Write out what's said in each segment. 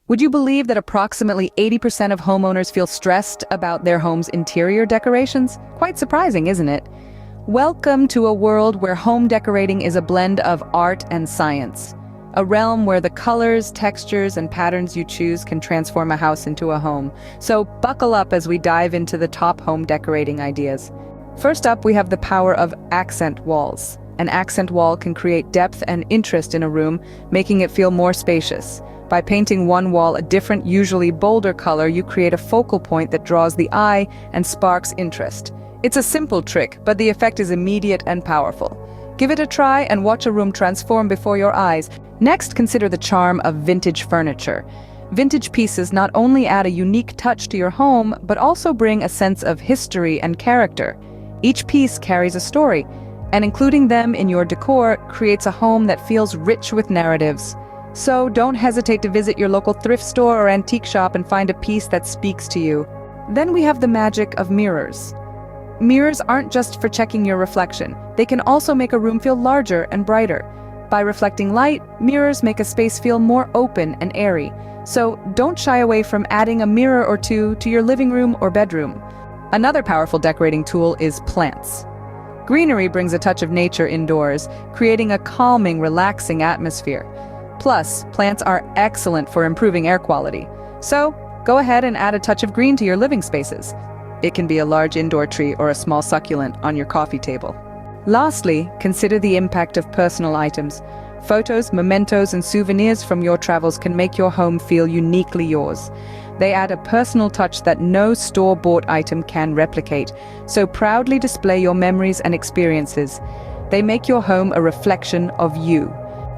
Would you believe that approximately 80% of homeowners feel stressed about their home's interior decorations? Quite surprising, isn't it? Welcome to a world where home decorating is a blend of art and science. A realm where the colors, textures, and patterns you choose can transform a house into a home. So buckle up as we dive into the top home decorating ideas. First up, we have the power of accent walls. An accent wall can create depth and interest in a room, making it feel more spacious. By painting one wall a different, usually bolder color, you create a focal point that draws the eye and sparks interest. It's a simple trick, but the effect is immediate and powerful. Give it a try and watch a room transform before your eyes. Next, consider the charm of vintage furniture. Vintage pieces not only add a unique touch to your home, but also bring a sense of history and character. Each piece carries a story, and including them in your decor creates a home that feels rich with narratives. So don't hesitate to visit your local thrift store or antique shop and find a piece that speaks to you. Then we have the magic of mirrors. Mirrors aren't just for checking your reflection. They can also make a room feel larger and brighter. By reflecting light, mirrors make a space feel more open and airy. So don't shy away from adding a mirror or two to your living room or bedroom. Another powerful decorating tool is plants. Greenery brings a touch of nature indoors, creating a calming, relaxing atmosphere. Plus, plants are excellent for improving air quality. So, go ahead and add a touch of green to your living spaces. It can be a large indoor tree or a small succulent on your coffee table. Lastly, consider the impact of personal items. Photos, mementos, and souvenirs from your travels can make your home feel uniquely yours. They add a personal touch that no store-bought item can replicate, so proudly display your memories and experiences. They make your home a reflection of you.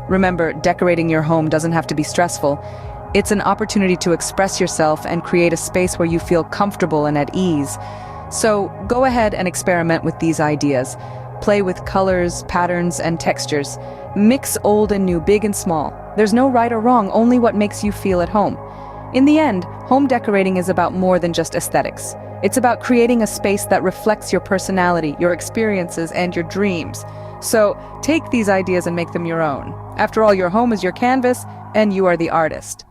Remember, decorating your home doesn't have to be stressful. It's an opportunity to express yourself and create a space where you feel comfortable and at ease. So go ahead and experiment with these ideas. Play with colors, patterns, and textures. Mix old and new, big and small. There's no right or wrong, only what makes you feel at home. In the end, home decorating is about more than just aesthetics. It's about creating a space that reflects your personality, your experiences, and your dreams. So take these ideas and make them your own. After all, your home is your canvas, and you are the artist.